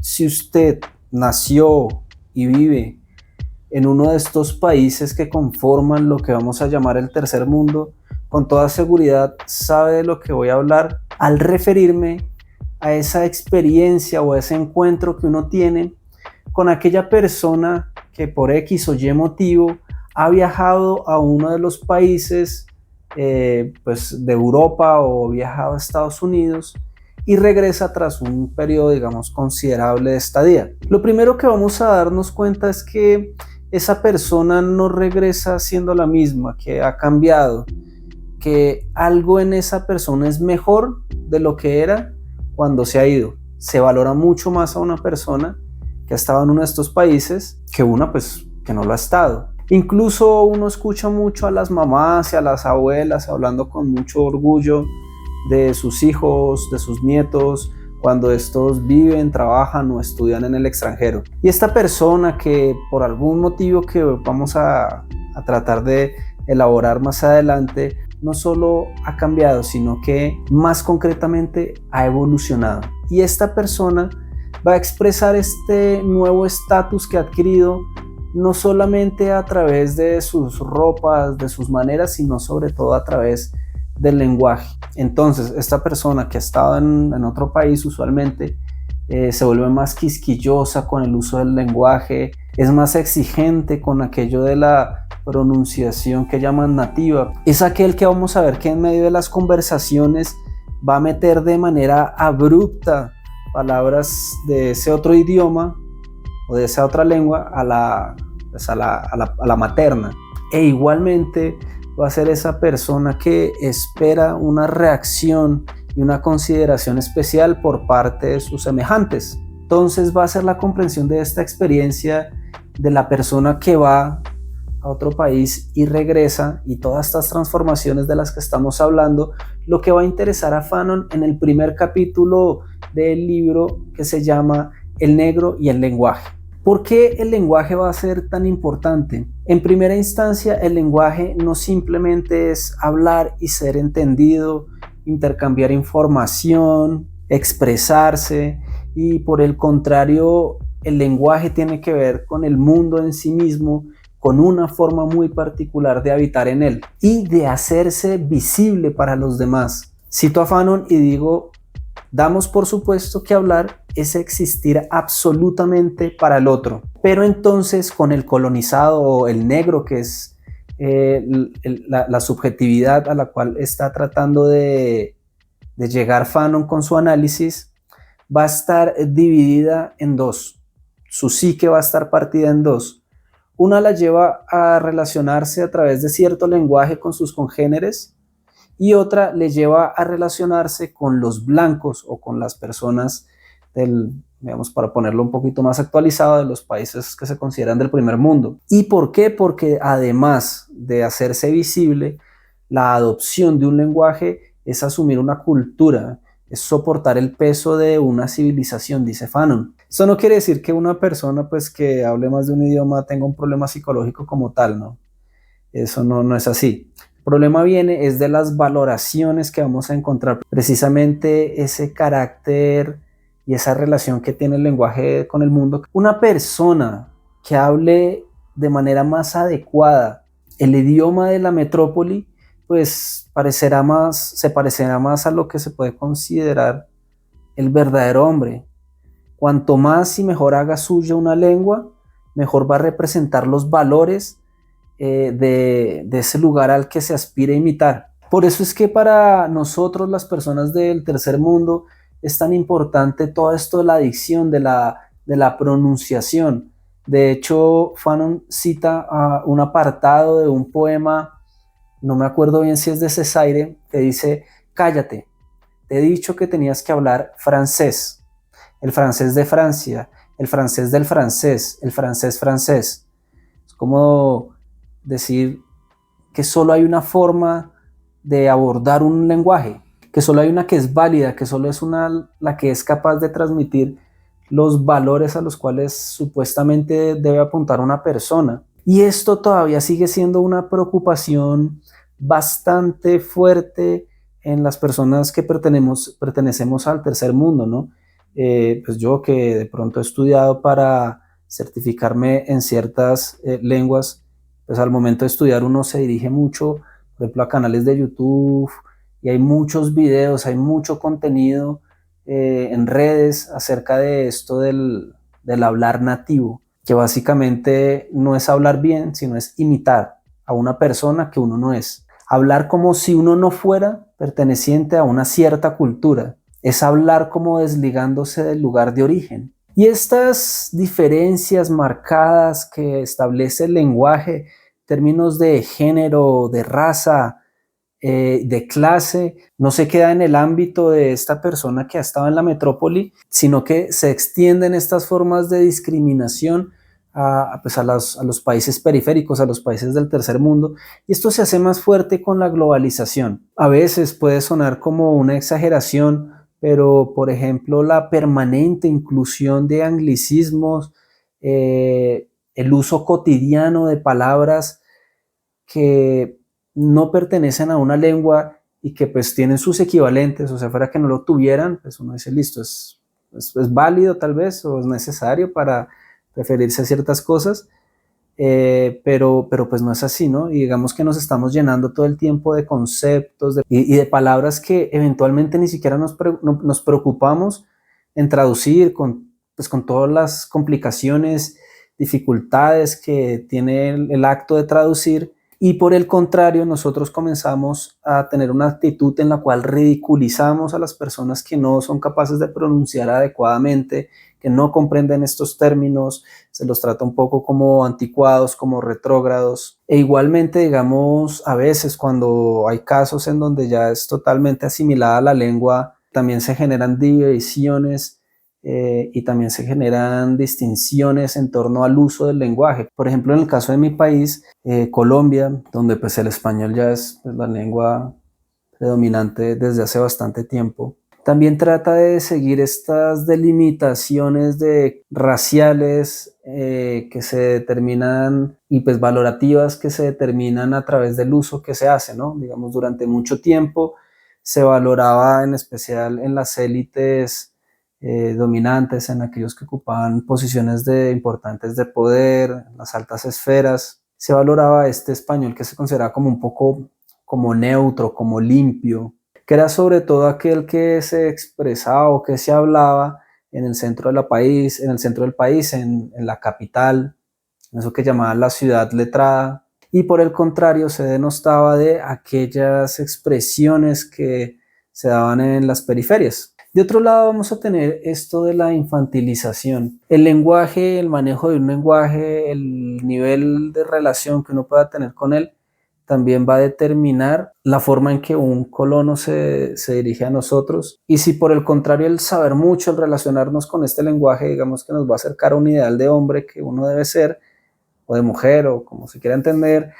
Si usted nació y vive en uno de estos países que conforman lo que vamos a llamar el tercer mundo, con toda seguridad sabe de lo que voy a hablar al referirme a esa experiencia o a ese encuentro que uno tiene con aquella persona que por X o Y motivo ha viajado a uno de los países pues de Europa o viajado a Estados Unidos y regresa tras un periodo, digamos, considerable de estadía. Lo primero que vamos a darnos cuenta es que esa persona no regresa siendo la misma, que ha cambiado, que algo en esa persona es mejor de lo que era cuando se ha ido. Se valora mucho más a una persona que ha estado en uno de estos países que una pues que no lo ha estado. Incluso uno escucha mucho a las mamás y a las abuelas hablando con mucho orgullo de sus hijos, de sus nietos, cuando estos viven, trabajan o estudian en el extranjero. Y esta persona que por algún motivo que vamos a tratar de elaborar más adelante, no solo ha cambiado, sino que más concretamente ha evolucionado. Y esta persona va a expresar este nuevo estatus que ha adquirido no solamente a través de sus ropas, de sus maneras, sino sobre todo a través del lenguaje. Entonces, esta persona que ha estado en otro país usualmente se vuelve más quisquillosa con el uso del lenguaje, es más exigente con aquello de la pronunciación que llaman nativa. Es aquel que vamos a ver que en medio de las conversaciones va a meter de manera abrupta palabras de ese otro idioma o de esa otra lengua a la materna. E igualmente va a ser esa persona que espera una reacción y una consideración especial por parte de sus semejantes. Entonces va a ser la comprensión de esta experiencia de la persona que va a otro país y regresa, y todas estas transformaciones de las que estamos hablando, lo que va a interesar a Fanon en el primer capítulo del libro, que se llama El negro y el lenguaje. ¿Por qué el lenguaje va a ser tan importante? En primera instancia, el lenguaje no simplemente es hablar y ser entendido, intercambiar información, expresarse, y por el contrario, el lenguaje tiene que ver con el mundo en sí mismo, con una forma muy particular de habitar en él y de hacerse visible para los demás. Cito a Fanon y digo: damos por supuesto que hablar es existir absolutamente para el otro, pero entonces con el colonizado o el negro, que es la subjetividad a la cual está tratando de llegar Fanon con su análisis, va a estar dividida en dos. Su psique va a estar partida en dos. Una la lleva a relacionarse a través de cierto lenguaje con sus congéneres, y otra le lleva a relacionarse con los blancos o con las personas digamos, para ponerlo un poquito más actualizado, de los países que se consideran del primer mundo. ¿Y por qué? Porque además de hacerse visible, la adopción de un lenguaje es asumir una cultura, es soportar el peso de una civilización, dice Fanon. Eso no quiere decir que una persona pues que hable más de un idioma tenga un problema psicológico como tal, ¿no? Eso no es así. El problema viene es de las valoraciones que vamos a encontrar, precisamente ese carácter y esa relación que tiene el lenguaje con el mundo. Una persona que hable de manera más adecuada el idioma de la metrópoli, pues se parecerá más a lo que se puede considerar el verdadero hombre. Cuanto más y mejor haga suya una lengua, mejor va a representar los valores de ese lugar al que se aspira a imitar. Por eso es que para nosotros, las personas del tercer mundo, es tan importante todo esto de la dicción, de la pronunciación. De hecho, Fanon cita un apartado de un poema, no me acuerdo bien si es de Césaire, que dice: cállate, te he dicho que tenías que hablar francés, el francés de Francia, el francés del francés, el francés francés. Es como decir que solo hay una forma de abordar un lenguaje, que solo hay una que es válida, que solo es la que es capaz de transmitir los valores a los cuales supuestamente debe apuntar una persona. Y esto todavía sigue siendo una preocupación bastante fuerte en las personas que pertenecemos al tercer mundo, ¿no? Pues yo que de pronto he estudiado para certificarme en ciertas lenguas, pues al momento de estudiar uno se dirige mucho, por ejemplo, a canales de YouTube y hay muchos videos, hay mucho contenido en redes acerca de esto del hablar nativo, que básicamente no es hablar bien, sino es imitar a una persona que uno no es. Hablar como si uno no fuera perteneciente a una cierta cultura. Es hablar como desligándose del lugar de origen. Y estas diferencias marcadas que establece el lenguaje, en términos de género, de raza, de clase, no se queda en el ámbito de esta persona que ha estado en la metrópoli, sino que se extienden estas formas de discriminación pues a los países periféricos, a los países del tercer mundo, y esto se hace más fuerte con la globalización. A veces puede sonar como una exageración, pero por ejemplo la permanente inclusión de anglicismos, el uso cotidiano de palabras que no pertenecen a una lengua y que pues tienen sus equivalentes, o sea, fuera que no lo tuvieran, pues uno dice, listo, es válido tal vez o es necesario para referirse a ciertas cosas, pero pues no es así, ¿no? Y digamos que nos estamos llenando todo el tiempo de conceptos y de palabras que eventualmente ni siquiera nos preocupamos en traducir pues con todas las complicaciones, dificultades que tiene el acto de traducir. Y por el contrario, nosotros comenzamos a tener una actitud en la cual ridiculizamos a las personas que no son capaces de pronunciar adecuadamente, que no comprenden estos términos, se los trata un poco como anticuados, como retrógrados. E igualmente, digamos, a veces cuando hay casos en donde ya es totalmente asimilada la lengua, también se generan divisiones y también se generan distinciones en torno al uso del lenguaje. Por ejemplo, en el caso de mi país, Colombia, donde pues el español ya es pues, la lengua predominante desde hace bastante tiempo, también trata de seguir estas delimitaciones raciales que se determinan y pues valorativas que se determinan a través del uso que se hace, ¿no? Digamos, durante mucho tiempo se valoraba en especial en las élites dominantes, en aquellos que ocupaban posiciones importantes de poder, en las altas esferas, se valoraba este español que se consideraba como un poco como neutro, como limpio, que era sobre todo aquel que se expresaba o que se hablaba en el centro del país, en la capital, en eso que llamaban la ciudad letrada, y por el contrario se denostaba de aquellas expresiones que se daban en las periferias. De otro lado vamos a tener esto de la infantilización. El lenguaje, el manejo de un lenguaje, el nivel de relación que uno pueda tener con él, también va a determinar la forma en que un colono se dirige a nosotros. Y si por el contrario el saber mucho, el relacionarnos con este lenguaje, digamos que nos va a acercar a un ideal de hombre que uno debe ser, o de mujer, o como se quiera entender,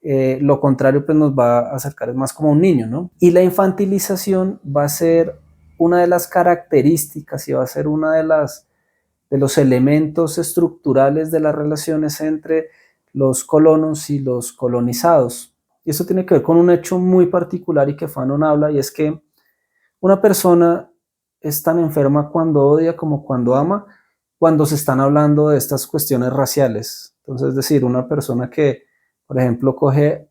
lo contrario pues nos va a acercar más como un niño, ¿no? Y la infantilización va a ser una de las características y va a ser una de los elementos estructurales de las relaciones entre los colonos y los colonizados. Y eso tiene que ver con un hecho muy particular y que Fanon habla, y es que una persona es tan enferma cuando odia como cuando ama, cuando se están hablando de estas cuestiones raciales. Entonces, es decir, una persona que, por ejemplo, coge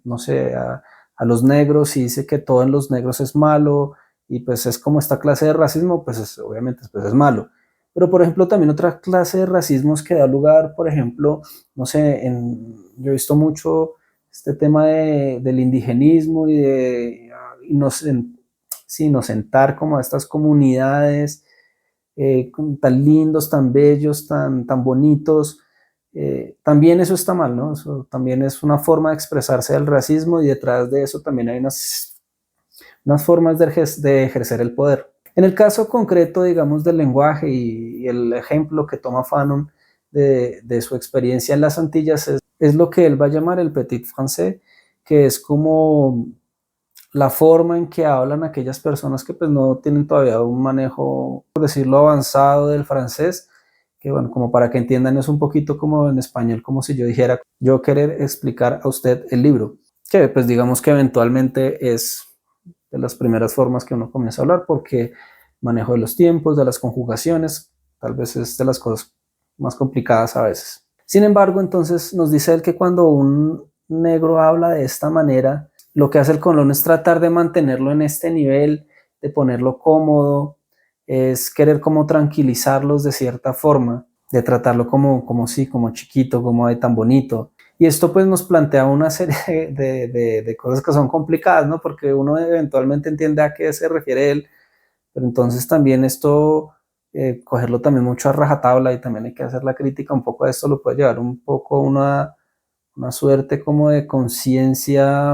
no sé, a los negros y dice que todo en los negros es malo, y pues es como esta clase de racismo, pues obviamente pues es malo. Pero, por ejemplo, también otra clase de racismos que da lugar, por ejemplo, no sé, yo he visto mucho este tema del indigenismo y de inocentar como a estas comunidades tan lindos, tan bellos, tan bonitos. También eso está mal, ¿no? Eso también es una forma de expresarse del racismo y detrás de eso también hay unas formas de ejercer el poder. En el caso concreto, digamos, del lenguaje y el ejemplo que toma Fanon de su experiencia en las Antillas es lo que él va a llamar el petit français, que es como la forma en que hablan aquellas personas que pues no tienen todavía un manejo, por decirlo, avanzado del francés, que bueno, como para que entiendan es un poquito como en español, como si yo dijera, yo querer explicar a usted el libro, que pues digamos que eventualmente es de las primeras formas que uno comienza a hablar, porque manejo de los tiempos, de las conjugaciones, tal vez es de las cosas más complicadas a veces. Sin embargo, entonces nos dice él que cuando un negro habla de esta manera, lo que hace el colono es tratar de mantenerlo en este nivel, de ponerlo cómodo, es querer como tranquilizarlos de cierta forma, de tratarlo como sí, como chiquito, como de tan bonito. Y esto pues nos plantea una serie de cosas que son complicadas, ¿no? Porque uno eventualmente entiende a qué se refiere él, pero entonces también esto, cogerlo también mucho a rajatabla y también hay que hacer la crítica un poco de esto, lo puede llevar un poco a una suerte como de conciencia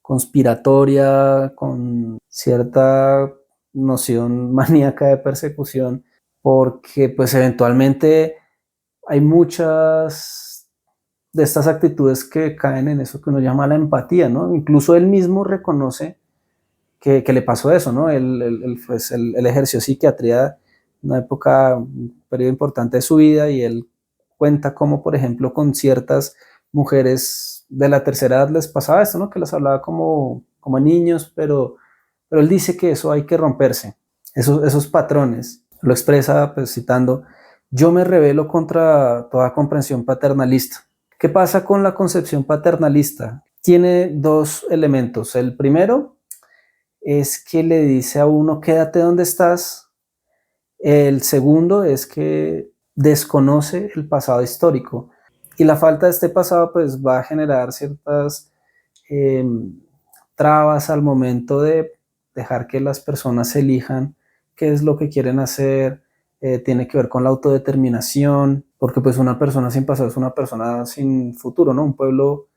conspiratoria, con cierta noción maníaca de persecución, porque pues eventualmente hay muchas de estas actitudes que caen en eso que uno llama la empatía, ¿no? Incluso él mismo reconoce que le pasó eso, ¿no? Él ejerció psiquiatría en una época, un periodo importante de su vida y él cuenta cómo, por ejemplo, con ciertas mujeres de la tercera edad les pasaba esto, ¿no? Que les hablaba como niños, pero él dice que eso hay que romperse, esos patrones. Lo expresa pues, citando, yo me rebelo contra toda comprensión paternalista. ¿Qué pasa con la concepción paternalista? Tiene dos elementos. El primero es que le dice a uno, quédate donde estás. El segundo es que desconoce el pasado histórico. Y la falta de este pasado pues va a generar ciertas eh, trabas al momento de dejar que las personas elijan qué es lo que quieren hacer, tiene que ver con la autodeterminación, porque pues una persona sin pasado es una persona sin futuro, ¿no? Un pueblo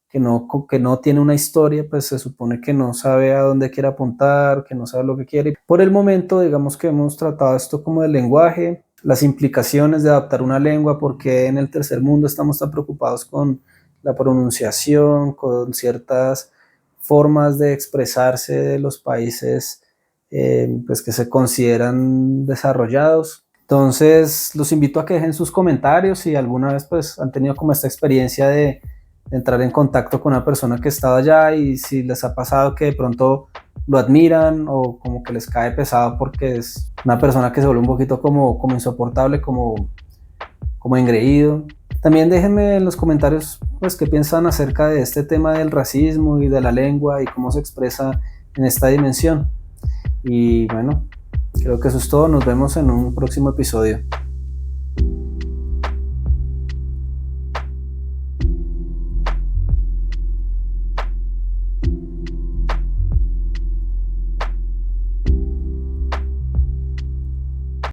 que no tiene una historia, pues se supone que no sabe a dónde quiere apuntar, que no sabe lo que quiere. Por el momento, digamos que hemos tratado esto como del lenguaje, las implicaciones de adaptar una lengua, porque en el tercer mundo estamos tan preocupados con la pronunciación, con ciertas formas de expresarse de los países pues que se consideran desarrollados. Entonces, los invito a que dejen sus comentarios si alguna vez pues han tenido como esta experiencia de entrar en contacto con una persona que estaba allá y si les ha pasado que de pronto lo admiran o como que les cae pesado porque es una persona que se vuelve un poquito como insoportable, como engreído. También déjenme en los comentarios pues qué piensan acerca de este tema del racismo y de la lengua y cómo se expresa en esta dimensión. Y bueno, creo que eso es todo. Nos vemos en un próximo episodio.